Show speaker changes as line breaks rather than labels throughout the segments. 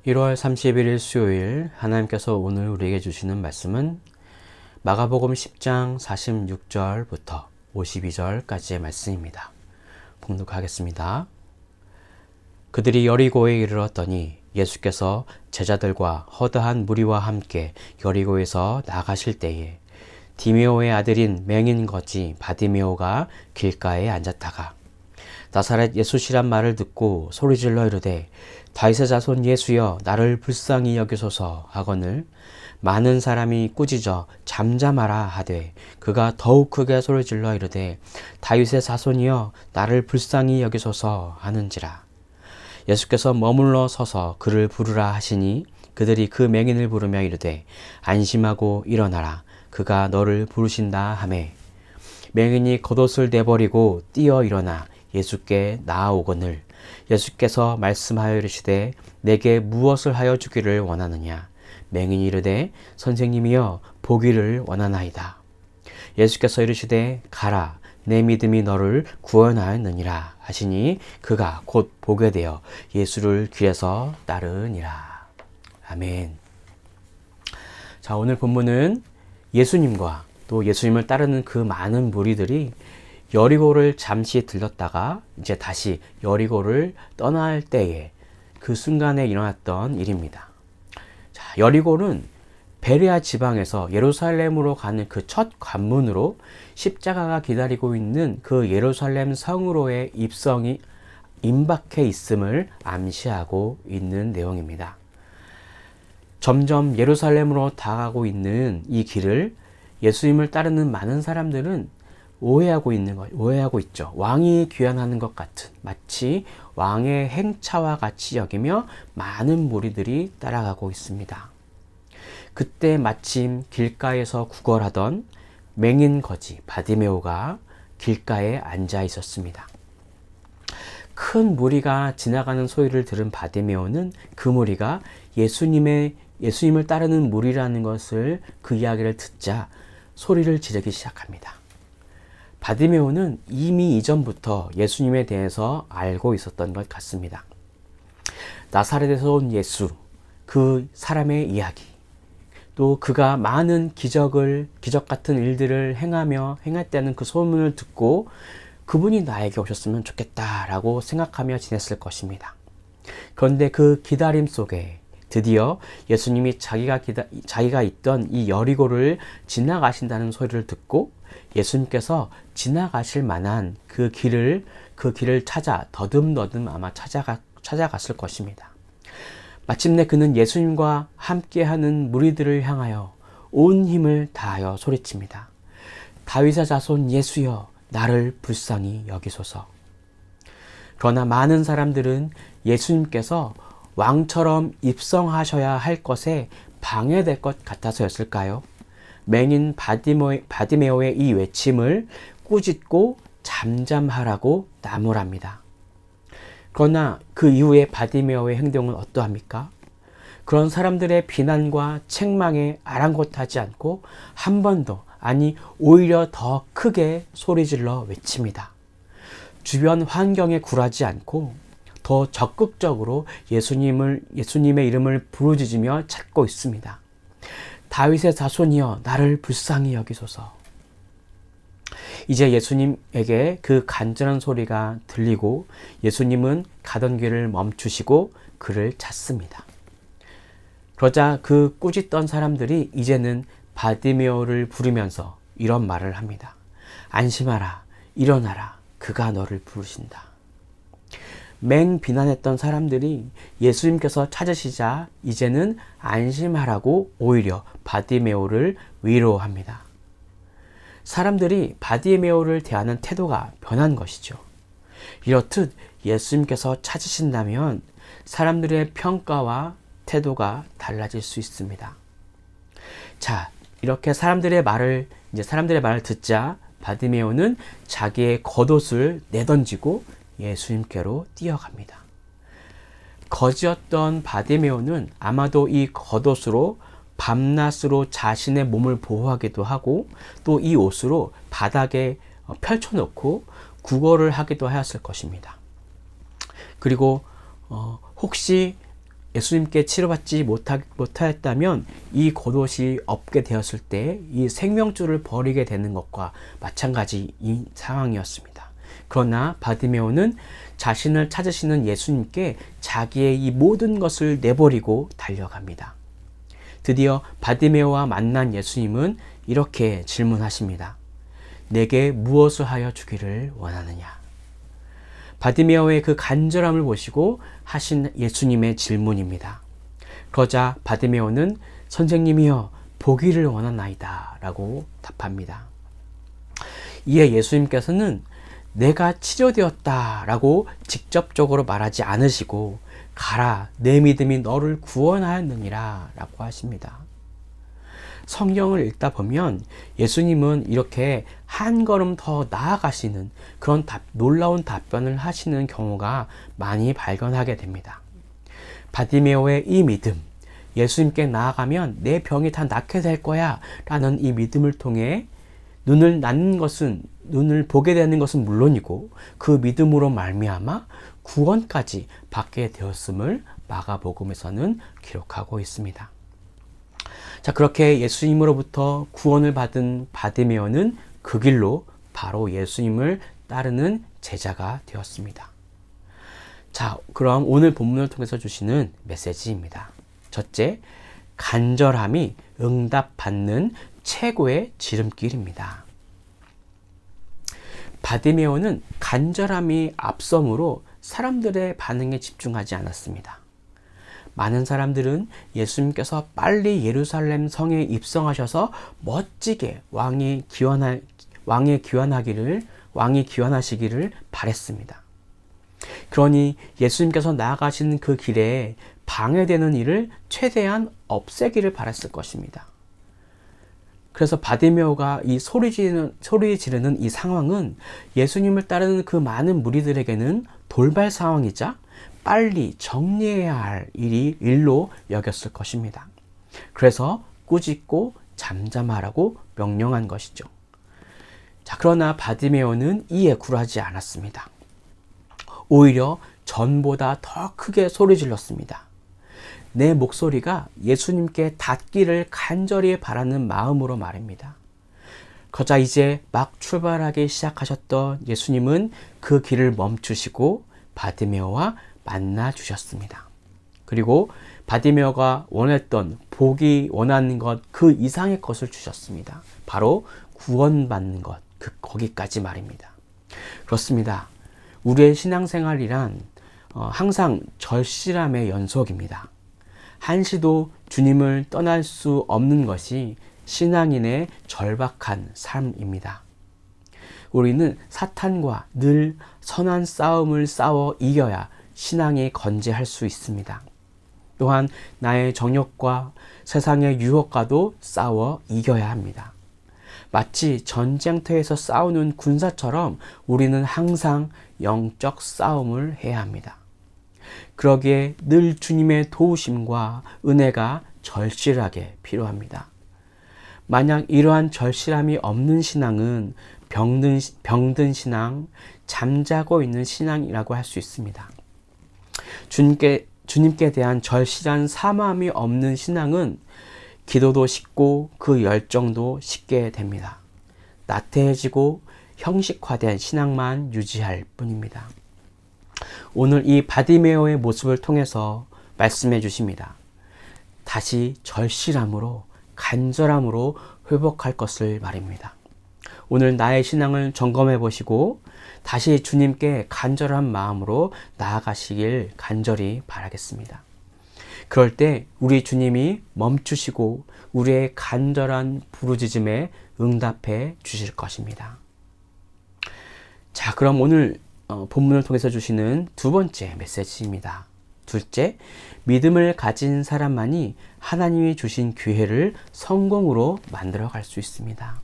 1월 31일 수요일 하나님께서 오늘 우리에게 주시는 말씀은 마가복음 10장 46절부터 52절까지의 말씀입니다. 봉독하겠습니다. 그들이 여리고에 이르렀더니 예수께서 제자들과 허다한 무리와 함께 여리고에서 나가실 때에 디메오의 아들인 맹인 거지 바디메오가 길가에 앉았다가 나사렛 예수시란 말을 듣고 소리질러 이르되 다윗의 자손 예수여 나를 불쌍히 여기소서 하거늘 많은 사람이 꾸짖어 잠잠하라 하되 그가 더욱 크게 소리질러 이르되 다윗의 자손이여 나를 불쌍히 여기소서 하는지라. 예수께서 머물러 서서 그를 부르라 하시니 그들이 그 맹인을 부르며 이르되 안심하고 일어나라 그가 너를 부르신다 하매 맹인이 겉옷을 내버리고 뛰어 일어나 예수께 나아오거늘 예수께서 말씀하여 이르시되 내게 무엇을 하여 주기를 원하느냐. 맹인이 이르되 선생님이여 보기를 원하나이다. 예수께서 이르시되 가라 내 믿음이 너를 구원하였느니라 하시니 그가 곧 보게 되어 예수를 길에서 따르니라. 아멘. 자, 오늘 본문은 예수님과 또 예수님을 따르는 그 많은 무리들이 여리고를 잠시 들렀다가 이제 다시 여리고를 떠날 때에 그 순간에 일어났던 일입니다. 자, 여리고는 베레아 지방에서 예루살렘으로 가는 그 첫 관문으로 십자가가 기다리고 있는 그 예루살렘 성으로의 입성이 임박해 있음을 암시하고 있는 내용입니다. 점점 예루살렘으로 다가가고 있는 이 길을 예수님을 따르는 많은 사람들은 오해하고 있죠. 왕이 귀환하는 것 같은 마치 왕의 행차와 같이 여기며 많은 무리들이 따라가고 있습니다. 그때 마침 길가에서 구걸하던 맹인 거지 바디메오가 길가에 앉아 있었습니다. 큰 무리가 지나가는 소리를 들은 바디메오는 그 무리가 예수님을 따르는 무리라는 것을 그 이야기를 듣자 소리를 지르기 시작합니다. 바디메오는 이미 이전부터 예수님에 대해서 알고 있었던 것 같습니다. 나사렛에서 온 예수, 그 사람의 이야기, 또 그가 많은 기적 같은 일들을 행했다는 그 소문을 듣고 그분이 나에게 오셨으면 좋겠다라고 생각하며 지냈을 것입니다. 그런데 그 기다림 속에 드디어 예수님이 자기가 있던 이 여리고를 지나가신다는 소리를 듣고 예수님께서 지나가실 만한 그 길을 찾아 더듬더듬 아마 찾아갔을 것입니다. 마침내 그는 예수님과 함께하는 무리들을 향하여 온 힘을 다하여 소리칩니다. 다윗의 자손 예수여 나를 불쌍히 여기소서. 그러나 많은 사람들은 예수님께서 왕처럼 입성하셔야 할 것에 방해될 것 같아서였을까요? 맹인 바디메오의 이 외침을 꾸짖고 잠잠하라고 나무랍니다. 그러나 그 이후에 바디메오의 행동은 어떠합니까? 그런 사람들의 비난과 책망에 아랑곳하지 않고 한 번 더, 아니 오히려 더 크게 소리질러 외칩니다. 주변 환경에 굴하지 않고 더 적극적으로 예수님의 이름을 부르짖으며 찾고 있습니다. 다윗의 자손이여 나를 불쌍히 여기소서. 이제 예수님에게 그 간절한 소리가 들리고 예수님은 가던 길을 멈추시고 그를 찾습니다. 그러자 그 꾸짖던 사람들이 이제는 바디메오를 부르면서 이런 말을 합니다. 안심하라, 일어나라, 그가 너를 부르신다. 비난했던 사람들이 예수님께서 찾으시자 이제는 안심하라고 오히려 바디메오를 위로합니다. 사람들이 바디메오를 대하는 태도가 변한 것이죠. 이렇듯 예수님께서 찾으신다면 사람들의 평가와 태도가 달라질 수 있습니다. 자, 이렇게 사람들의 말을 듣자 바디메오는 자기의 겉옷을 내던지고 예수님께로 뛰어갑니다. 거지였던 바디메오는 아마도 이 겉옷으로 밤낮으로 자신의 몸을 보호하기도 하고 또 이 옷으로 바닥에 펼쳐놓고 구걸을 하기도 하였을 것입니다. 그리고 혹시 예수님께 치료받지 못하였다면 이 겉옷이 없게 되었을 때 이 생명줄을 버리게 되는 것과 마찬가지인 상황이었습니다. 그러나 바디메오는 자신을 찾으시는 예수님께 자기의 이 모든 것을 내버리고 달려갑니다. 드디어 바디메오와 만난 예수님은 이렇게 질문하십니다. 내게 무엇을 하여 주기를 원하느냐? 바디메오의 그 간절함을 보시고 하신 예수님의 질문입니다. 그러자 바디메오는 선생님이여 보기를 원하나이다 라고 답합니다. 이에 예수님께서는 내가 치료되었다 라고 직접적으로 말하지 않으시고 가라 내 믿음이 너를 구원하였느니라 라고 하십니다. 성경을 읽다 보면 예수님은 이렇게 한 걸음 더 나아가시는 그런 놀라운 답변을 하시는 경우가 많이 발견하게 됩니다. 바디메오의 이 믿음, 예수님께 나아가면 내 병이 다 낫게 될 거야 라는 이 믿음을 통해 눈을 보게 되는 것은 물론이고 그 믿음으로 말미암아 구원까지 받게 되었음을 마가복음에서는 기록하고 있습니다. 자, 그렇게 예수님으로부터 구원을 받은 바디메오는 그 길로 바로 예수님을 따르는 제자가 되었습니다. 자, 그럼 오늘 본문을 통해서 주시는 메시지입니다. 첫째, 간절함이 응답받는 최고의 지름길입니다. 바디메오는 간절함이 앞서므로 사람들의 반응에 집중하지 않았습니다. 많은 사람들은 예수님께서 빨리 예루살렘 성에 입성하셔서 멋지게 왕이 귀환하시기를 바랬습니다. 그러니 예수님께서 나아가시는 그 길에 방해되는 일을 최대한 없애기를 바랐을 것입니다. 그래서 바디메오가 이 소리 지르는 이 상황은 예수님을 따르는 그 많은 무리들에게는 돌발 상황이자 빨리 정리해야 할 일로 여겼을 것입니다. 그래서 꾸짖고 잠잠하라고 명령한 것이죠. 자, 그러나 바디메오는 이에 굴하지 않았습니다. 오히려 전보다 더 크게 소리 질렀습니다. 내 목소리가 예수님께 닿기를 간절히 바라는 마음으로 말입니다. 그러자 이제 막 출발하기 시작하셨던 예수님은 그 길을 멈추시고 바디메오와 만나 주셨습니다. 그리고 바디메오가 보기 원하는 것 그 이상의 것을 주셨습니다. 바로 구원받는 것, 거기까지 말입니다. 그렇습니다. 우리의 신앙생활이란 항상 절실함의 연속입니다. 한시도 주님을 떠날 수 없는 것이 신앙인의 절박한 삶입니다. 우리는 사탄과 늘 선한 싸움을 싸워 이겨야 신앙이 건재할 수 있습니다. 또한 나의 정욕과 세상의 유혹과도 싸워 이겨야 합니다. 마치 전쟁터에서 싸우는 군사처럼 우리는 항상 영적 싸움을 해야 합니다. 그러기에 늘 주님의 도우심과 은혜가 절실하게 필요합니다. 만약 이러한 절실함이 없는 신앙은 병든 신앙, 잠자고 있는 신앙이라고 할 수 있습니다. 주님께 대한 절실한 사모함이 없는 신앙은 기도도 식고 그 열정도 식게 됩니다. 나태해지고 형식화된 신앙만 유지할 뿐입니다. 오늘 이 바디메오의 모습을 통해서 말씀해 주십니다. 다시 절실함으로 간절함으로 회복할 것을 말입니다. 오늘 나의 신앙을 점검해 보시고 다시 주님께 간절한 마음으로 나아가시길 간절히 바라겠습니다. 그럴 때 우리 주님이 멈추시고 우리의 간절한 부르짖음에 응답해 주실 것입니다. 자, 그럼 오늘 본문을 통해서 주시는 두 번째 메시지입니다. 둘째, 믿음을 가진 사람만이 하나님이 주신 기회를 성공으로 만들어갈 수 있습니다.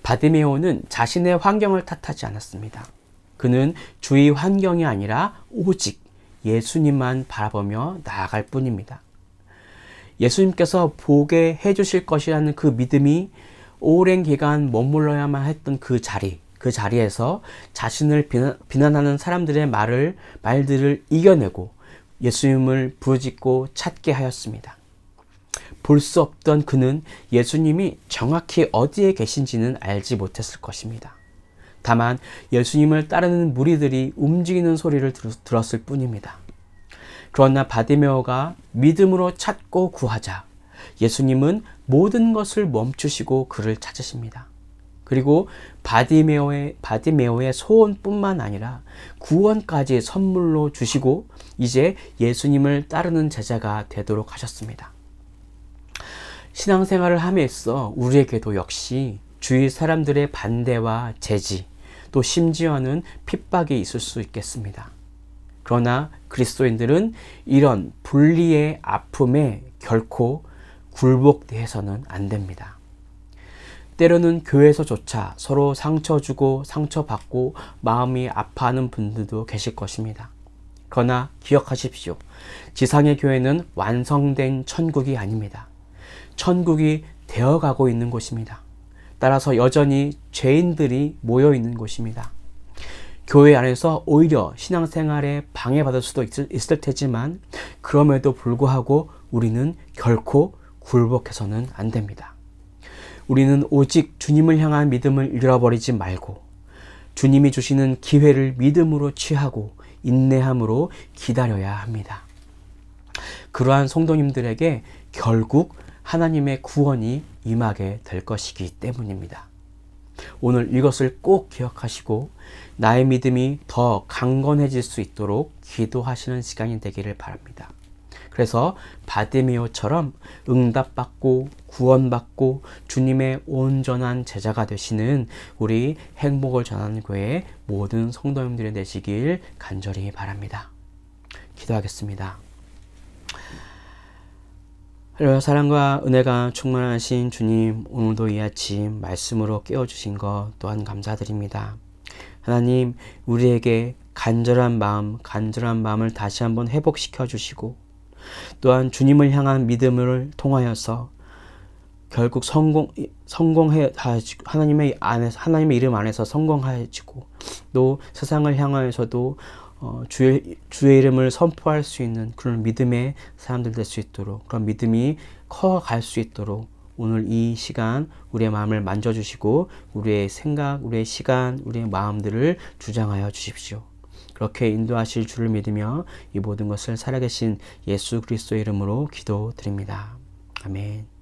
바디메오는 자신의 환경을 탓하지 않았습니다. 그는 주위 환경이 아니라 오직 예수님만 바라보며 나아갈 뿐입니다. 예수님께서 보게 해주실 것이라는 그 믿음이 오랜 기간 머물러야만 했던 그 자리에서 자신을 비난하는 사람들의 말들을 이겨내고 예수님을 부르짖고 찾게 하였습니다. 볼 수 없던 그는 예수님이 정확히 어디에 계신지는 알지 못했을 것입니다. 다만 예수님을 따르는 무리들이 움직이는 소리를 들었을 뿐입니다. 그러나 바디메오가 믿음으로 찾고 구하자 예수님은 모든 것을 멈추시고 그를 찾으십니다. 그리고 바디메오의 소원뿐만 아니라 구원까지 선물로 주시고 이제 예수님을 따르는 제자가 되도록 하셨습니다. 신앙생활을 함에 있어 우리에게도 역시 주위 사람들의 반대와 제지, 또 심지어는 핍박이 있을 수 있겠습니다. 그러나 그리스도인들은 이런 분리의 아픔에 결코 굴복해서는 안 됩니다. 때로는 교회에서조차 서로 상처 주고 상처받고 마음이 아파하는 분들도 계실 것입니다. 그러나 기억하십시오. 지상의 교회는 완성된 천국이 아닙니다. 천국이 되어가고 있는 곳입니다. 따라서 여전히 죄인들이 모여 있는 곳입니다. 교회 안에서 오히려 신앙생활에 방해받을 수도 있을 테지만 그럼에도 불구하고 우리는 결코 굴복해서는 안 됩니다. 우리는 오직 주님을 향한 믿음을 잃어버리지 말고 주님이 주시는 기회를 믿음으로 취하고 인내함으로 기다려야 합니다. 그러한 성도님들에게 결국 하나님의 구원이 임하게 될 것이기 때문입니다. 오늘 이것을 꼭 기억하시고 나의 믿음이 더 강건해질 수 있도록 기도하시는 시간이 되기를 바랍니다. 그래서 바디메오처럼 응답받고 구원받고 주님의 온전한 제자가 되시는 우리 행복을 전하는 교회 모든 성도님들이 되시길 간절히 바랍니다. 기도하겠습니다. 할렐루야. 사랑과 은혜가 충만하신 주님, 오늘도 이 아침 말씀으로 깨워주신 것 또한 감사드립니다. 하나님, 우리에게 간절한 마음을 다시 한번 회복시켜 주시고 또한 주님을 향한 믿음을 통하여서 결국 하나님의 이름 안에서 성공하여지고 또 세상을 향하여서도 주의 이름을 선포할 수 있는 그런 믿음의 사람들 될 수 있도록, 그런 믿음이 커갈 수 있도록 오늘 이 시간 우리의 마음을 만져주시고 우리의 생각, 우리의 시간, 우리의 마음들을 주장하여 주십시오. 그렇게 인도하실 줄을 믿으며 이 모든 것을 살아계신 예수 그리스도의 이름으로 기도드립니다. 아멘.